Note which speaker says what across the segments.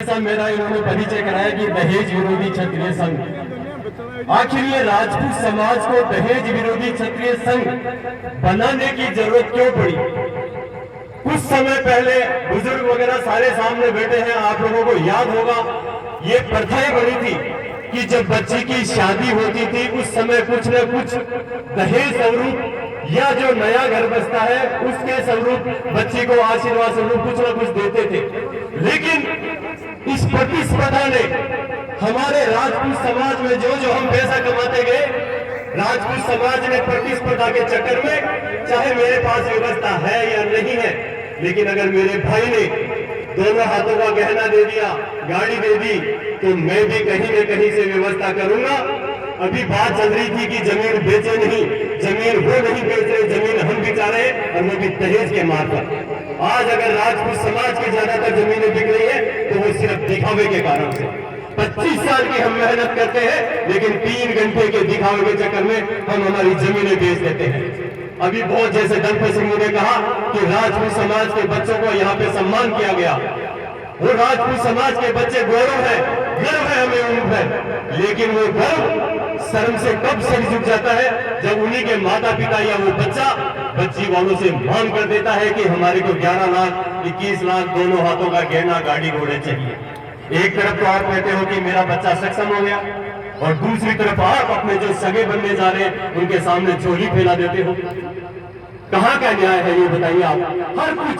Speaker 1: जैसा मेरा इन्होंने परिचय कराया कि दहेज विरोधी क्षत्रिय संघ, आखिर ये राजपूत समाज को दहेज विरोधी क्षत्रिय संघ बनाने की जरूरत क्यों पड़ी? कुछ समय पहले बुजुर्ग वगैरह सारे सामने बैठे हैं, आप लोगों को याद होगा ये प्रथाएं बनी थी कि जब बच्ची की शादी होती थी उस समय कुछ न कुछ दहेज स्वरूप या जो नया घर बसता है उसके स्वरूप बच्ची को आशीर्वाद स्वरूप कुछ न कुछ देते थे। लेकिन इस प्रतिस्पर्धा ने हमारे राजपूत समाज में जो हम पैसा कमाते गए, राजपूत समाज ने प्रतिस्पर्धा के चक्कर में, चाहे मेरे पास व्यवस्था है या नहीं है, लेकिन अगर मेरे भाई ने दोनों हाथों का गहना दे दिया, गाड़ी दे दी, तो मैं भी कहीं न कहीं से व्यवस्था करूंगा। अभी बात चल रही थी कि जमीन बेचे नहीं, जमीन वो नहीं बेच रहे, जमीन हम बिका रहे, और वो भी दहेज के मार्फत। आज अगर राजपूत समाज की ज्यादातर जमीनें बिक रही है तो वो सिर्फ दिखावे के कारण से। 25 साल की हम मेहनत करते हैं, लेकिन 3 घंटे के दिखावे के चक्कर में हम हमारी जमीनें बेच देते हैं। अभी बहुत जैसे दलपत सिंह ने कहा कि राजपूत समाज के बच्चों को यहाँ पे सम्मान किया गया, वो राजपूत समाज के बच्चे गौरव है, गर्व है, हमें उम्मीद है, लेकिन वो गर्व शर्म से कब सिर झुक जाता है जब उन्हीं के माता पिता या वो बच्चा बच्ची वालों से मांग कर देता है कि हमारे को 11 लाख 21 लाख दोनों हाथों का गहना गाड़ी घोड़े चाहिए। एक तरफ तो आप कहते हो कि मेरा बच्चा सक्षम हो गया, और दूसरी तरफ आप अपने जो सगे बनने जा रहे हैं उनके सामने झोली फैला देते हो। कहाँ का न्याय है ये बताइए आप? हर कुछ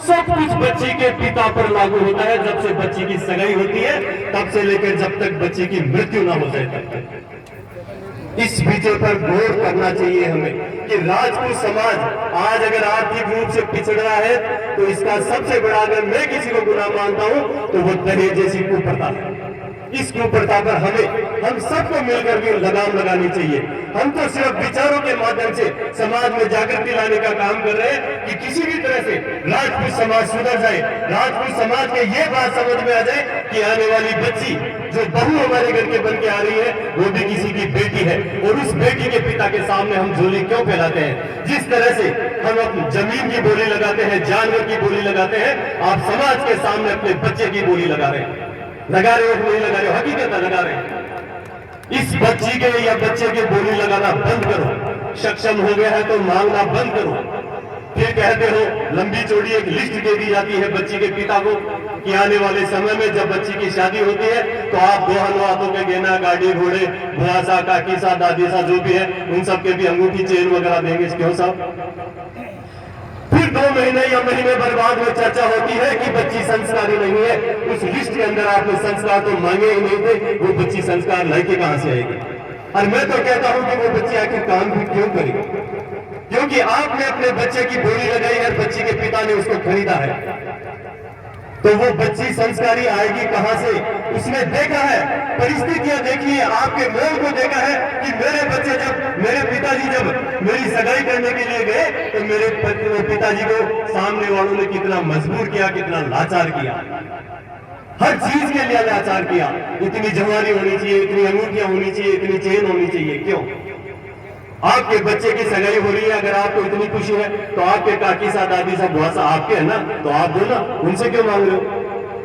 Speaker 1: सब कुछ बच्ची के पिता पर लागू होता है, जब से बच्ची की सगाई होती है तब से लेकर जब तक बच्ची की मृत्यु ना हो जाए तब तक। इस विषय पर गौर करना चाहिए हमें कि राजपूत समाज आज अगर आर्थिक रूप से पिछड़ रहा है तो इसका सबसे बड़ा, अगर मैं किसी को गुनाह मानता हूं तो वो दहेज जैसी कुप्रथा है। इस कुप्रथा पर हम सबको मिलकर भी लगाम लगानी चाहिए। हम तो सिर्फ विचारों के माध्यम से समाज में जागृति लाने का काम कर रहे हैं कि किसी भी तरह से राजपूत समाज सुधर जाए, राजपूत समाज के ये बात समझ में आ जाए कि आने वाली बच्ची जो बहू हमारे घर के बन के आ रही है वो भी किसी की बेटी है, और उस बेटी के पिता के सामने हम झोली क्यों फैलाते हैं? जिस तरह से हम अपनी जमीन की बोली लगाते हैं, जानवर की बोली लगाते हैं, आप समाज के सामने अपने बच्चे की बोली लगा रहे हैं। लगा रहे हो नहीं लगा रहे हो, हकीकत लगा रहे हैं। इस बच्ची के या बच्चे के बोली लगाना बंद करो। सक्षम हो गया है तो मांगना बंद करो। फिर कहते हो लंबी चौड़ी एक लिस्ट दे दी जाती है बच्ची के पिता को कि आने वाले समय में जब बच्ची की शादी होती है तो आप दोनों हाथों के गहना गाड़ी घोड़े बुआ सा काकी सा दादी सा जो भी है उन सबके भी अंगूठी चेन वगैरह देंगे। क्यों साहब? फिर 2 महीने या महीने भर बाद में चर्चा होती है कि बच्ची संस्कारी नहीं है। उस लिस्ट के अंदर आपने संस्कार तो मांगे ही नहीं थे, वो बच्ची संस्कार लाके कहां से आएगी? और मैं तो कहता हूं कि वो बच्ची आखिर काम भी क्यों करेगी? क्योंकि आपने अपने बच्चे की बोली लगाई है, बच्ची के पिता ने उसको खरीदा है, तो वो बच्ची संस्कारी आएगी कहां से? उसने देखा है, परिस्थितियां देखी है, आपके मोल को देखा है कि मेरे बच्चे मेरे पिताजी जब मेरी सगाई करने के लिए गए तो मेरे पिताजी को सामने वालों ने कितना मजबूर किया, कितना लाचार किया, हर चीज के लिए लाचार किया। इतनी जवानी होनी चाहिए, इतनी अंगूठियां होनी चाहिए, इतनी चेन होनी चाहिए। क्यों? आपके बच्चे की सगाई हो रही है, अगर आपको इतनी खुशी है तो आपके काकी सा दादी सा बुआ सा आपके है ना, तो आप दो ना, उनसे क्यों मांग रहे हो?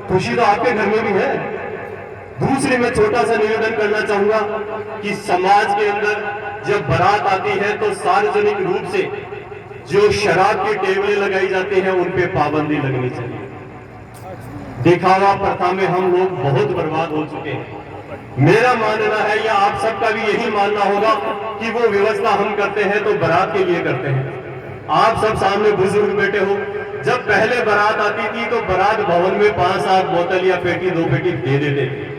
Speaker 1: खुशी तो आपके घर में भी है। दूसरे में छोटा सा निवेदन करना चाहूंगा कि समाज के अंदर जब बारात आती है तो सार्वजनिक रूप से जो शराब की टेबलें लगाई जाती हैं उन पे पाबंदी लगनी चाहिए। दिखावा प्रथा में हम लोग बहुत बर्बाद हो चुके हैं। मेरा मानना है या आप सबका भी यही मानना होगा कि वो व्यवस्था हम करते हैं तो बारात के लिए करते हैं। आप सब सामने बुजुर्ग बैठे हो, जब पहले बारात आती थी तो बारात भवन में 5-7 बोतल या पेटी 2 पेटी दे देते थे,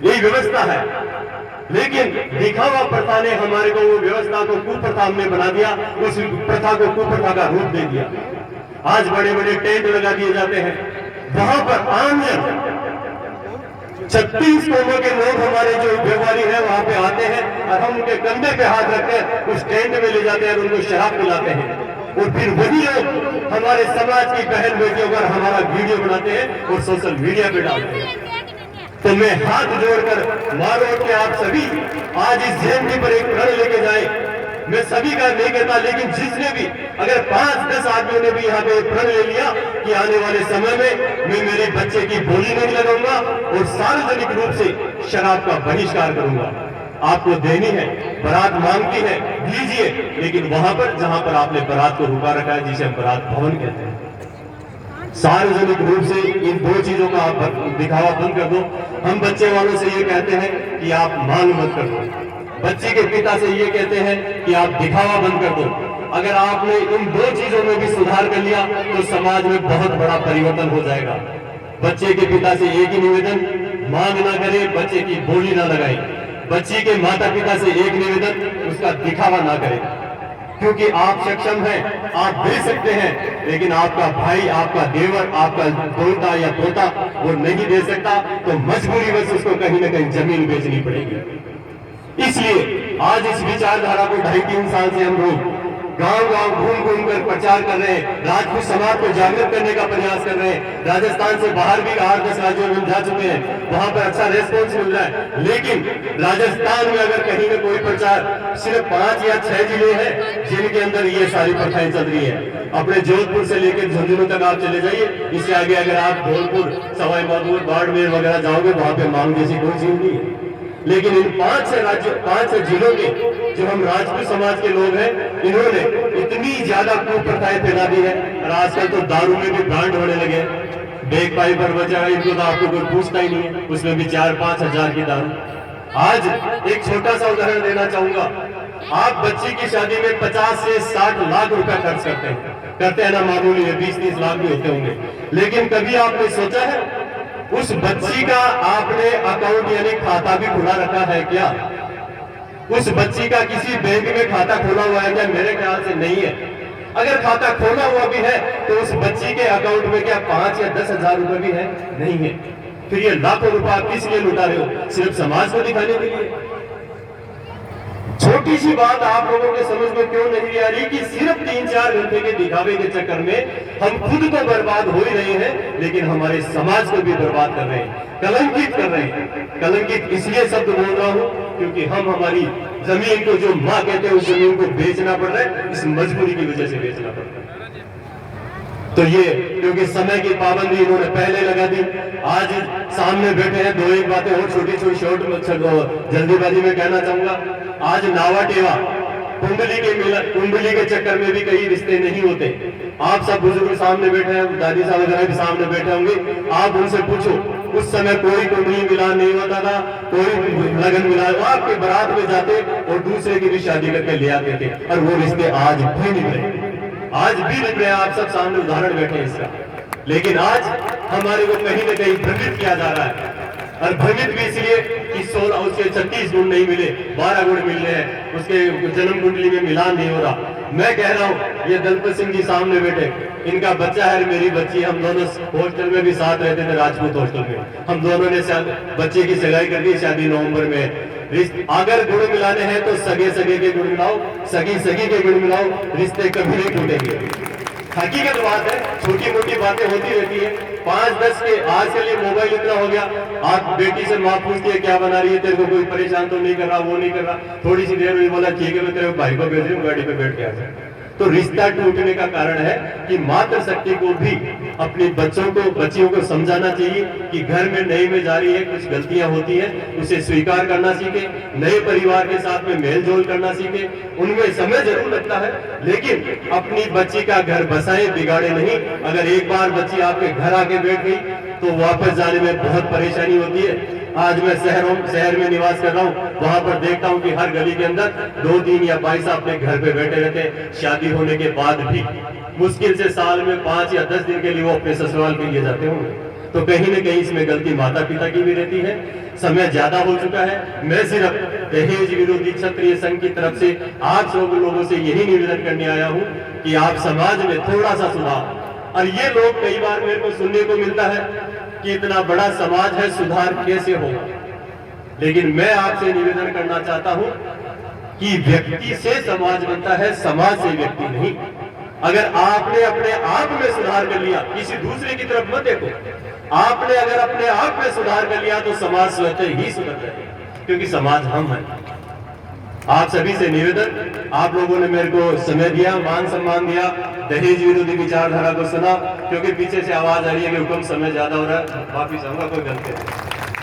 Speaker 1: यही व्यवस्था है। लेकिन दिखावा प्रथा ने हमारे को वो व्यवस्था को कुप्रथा में बना दिया, उस प्रथा को कुप्रथा का रूप दे दिया। आज बड़े बड़े टेंट लगा दिए जाते हैं, वहां पर आम जन 36 कौमों के लोग हमारे जो व्यापारी है वहां पे आते हैं और हम उनके कंधे पे हाथ रखते हैं, उस टेंट में ले जाते हैं और उनको शराब पिलाते हैं, और फिर वही लोग हमारे समाज की बहन बेटियों पर हमारा वीडियो बनाते हैं और सोशल मीडिया पे डालते हैं। तो मैं हाथ जोड़कर मारो कि आप सभी आज इस जयंती पर एक प्रण लेके जाए। मैं सभी का नहीं कहता, लेकिन जिसने भी अगर 5-10 आदमियों ने भी यहाँ पे प्रण ले लिया कि आने वाले समय में मैं मेरे बच्चे की बोली नहीं लगाऊंगा और सार्वजनिक रूप से शराब का बहिष्कार करूंगा। आपको देनी है, बारात मांगती है, दीजिए, लेकिन वहां पर जहां पर आपने बारात को रुका रखा है, जिसे हम बारात भवन कहते हैं, सार्वजनिक रूप से इन दो चीजों का आप दिखावा बंद कर दो। हम बच्चे वालों से ये कहते हैं कि आप मांग मत कर दो, बच्चे के पिता से ये कहते हैं कि आप दिखावा बंद कर दो। अगर आपने इन दो चीजों में भी सुधार कर लिया तो समाज में बहुत बड़ा परिवर्तन हो जाएगा। बच्चे के पिता से एक ही निवेदन, मांग ना करें, बच्चे की बोली ना लगाएं। बच्ची के माता पिता से एक निवेदन, उसका दिखावा ना करें, क्योंकि आप सक्षम हैं, आप दे सकते हैं, लेकिन आपका भाई, आपका देवर, आपका पोता या पोता वो नहीं दे सकता, तो मजबूरी बस उसको कहीं ना कहीं जमीन बेचनी पड़ेगी। इसलिए आज इस विचारधारा को 2.5-3 साल से हम लोग गांव-गांव घूम कर प्रचार कर रहे हैं, राजपूत समाज को जागृत करने का प्रयास कर रहे हैं। राजस्थान से बाहर भी 8-10 राज्यों में जा चुके हैं, वहां पर अच्छा रेस्पॉन्स मिल रहा है। लेकिन राजस्थान में अगर कहीं न कोई प्रचार, सिर्फ 5 या 6 जिले हैं जिनके अंदर ये सारी प्रथाएं चल रही है। अपने जोधपुर से लेकर झुंझुनू तक आप चले जाइए, इससे आगे अगर आप धौलपुर, सवाई माधोपुर, बाड़मेर वगैरह जाओगे, वहां पे मांग जैसी कोई चीज नहीं है। लेकिन इन 5 जिलों के जो हम राजपूत समाज के लोग हैं, इन्होंने इतनी ज्यादा कुप्रथाएं फैला दी है, और आजकल तो दारू में भी ब्रांड होने लगे। बेग पाई पर बचा है, इनको तो आपको कोई पूछता ही नहीं है, उसमें भी 4-5 हजार की दारू। आज एक छोटा सा उदाहरण देना चाहूंगा। आप बच्ची की शादी में 50 से 60 लाख रुपया खर्च करते हैं ना, मामूली है, 20-30 लाख भी होते होंगे। लेकिन कभी आपने सोचा है उस बच्ची का आपने अकाउंट यानी खाता भी खुला रखा है क्या? उस बच्ची का किसी बैंक में खाता खोला हुआ है क्या? मेरे ख्याल से नहीं है। अगर खाता खोला हुआ भी है तो उस बच्ची के अकाउंट में क्या 5 या 10 हजार रुपए भी है? नहीं है। फिर ये लाखों रुपए आप किस लिए लुटा रहे हो? सिर्फ समाज को दिखाने के लिए? छोटी सी बात आप लोगों के समझ में क्यों नहीं आ रही कि सिर्फ 3-4 घंटे के दिखावे के चक्कर में हम खुद तो बर्बाद हो ही रहे हैं, लेकिन हमारे समाज को भी बर्बाद कर रहे हैं, कलंकित कर रहे हैं। कलंकित इसलिए शब्द बोल रहा हूं क्योंकि हम हमारी जमीन को, जो मां कहते हैं, उस जमीन को बेचना पड़ रहा है, इस मजबूरी की वजह से बेचना पड़ रहा है। तो ये क्योंकि समय की पाबंदी इन्होंने पहले लगा दी। आज सामने बैठे हैं, 2-1 बातें और छोटी-छोटी शॉर्ट जल्दीबाजी में कहना चाहूंगा। आज नावा टेवा कुंडली के चक्कर में भी कई रिश्ते नहीं होते। आप सब बुजुर्ग सामने बैठे हैं, दादी साहब वगैरह भी सामने बैठे होंगे, आप उनसे पूछो उस समय कोई कुंडली मिलान नहीं होता था, कोई लगन मिलान, वो आपके बारात में जाते और दूसरे की भी शादी करके ले आते थे, और वो रिश्ते आज भी निकले, आज भी निकले। आप सब सामने उदाहरण बैठे हैं इसका। लेकिन आज हमारे को कहीं ना कहीं भ्रमित किया जा रहा है, और भ्रमित भी इसलिए कि 16 उसके 36 गुण नहीं मिले, 12 गुण मिल रहे हैं, उसके जन्म कुंडली में मिलान नहीं हो रहा। मैं कह रहा हूँ, ये दलपत सिंह जी सामने बैठे, इनका बच्चा है, मेरी बच्ची, हम दोनों हॉस्टल में भी साथ रहते थे, राजपूत हॉस्टल में। हम दोनों ने बच्चे की सगाई कर दी, शादी नवंबर में। अगर गुण मिलाने हैं तो सगे के गुण मिलाओ, सगी के गुण मिलाओ, रिश्ते कभी नहीं टूटेंगे। हकीकत बात है, छोटी मोटी बातें होती रहती है। 5-10 के आजकल ये मोबाइल इतना हो गया, आप बेटी से माँ पूछती है क्या बना रही है, तेरे को कोई परेशान तो नहीं कर रहा, वो नहीं कर रहा, थोड़ी सी देर में बोला ठीक है मैं तेरे भाई को भेज रही हूँ, गाड़ी पे बैठ के आ जाए। तो रिश्ता टूटने का कारण है कि मातृ शक्ति को भी अपने बच्चियों को समझाना चाहिए कि घर में नई में जा रही है, कुछ गलतियां होती हैं, उसे स्वीकार करना सीखे, नए परिवार के साथ में मेल जोल करना सीखे। उनमें समय जरूर लगता है, लेकिन अपनी बच्ची का घर बसाए, बिगाड़े नहीं। अगर एक बार बच्ची आपके घर आके बैठ गई तो वापस जाने में बहुत परेशानी होती है। आज मैं शहर में निवास कर रहा हूँ, वहां पर देखता हूँ कि हर गली के अंदर 2-3 या 22 अपने घर पे बैठे रहते हैं। शादी होने के बाद भी मुश्किल से साल में 5 या 10 दिन के लिए वो अपने ससुराल के लिए जाते होंगे। तो कहीं न कहीं इसमें गलती माता पिता की भी रहती है। समय ज्यादा हो चुका है। मैं सिर्फ दहेज विरोधी क्षत्रिय संघ की तरफ से आप सब लोगों से यही निवेदन करने आया हूँ कि आप समाज में थोड़ा सा सुधार। और ये लोग कई बार मेरे को सुनने को मिलता है कि इतना बड़ा समाज है, सुधार कैसे होगा। लेकिन मैं आपसे निवेदन करना चाहता हूं कि व्यक्ति से समाज बनता है, समाज से व्यक्ति नहीं। अगर आपने अपने आप में सुधार कर लिया, किसी दूसरे की तरफ मत देखो, आपने अगर अपने आप में सुधार कर लिया तो समाज स्वतः ही सुधर जाएगा, क्योंकि समाज हम हैं। आप सभी से निवेदन, आप लोगों ने मेरे को समय दिया, मान सम्मान दिया, दहेज विरोधी विचारधारा को सुना, क्योंकि पीछे से आवाज आ रही है कि हुक्म समय ज्यादा हो रहा है, माफी चाहूंगा कोई गलती नहीं।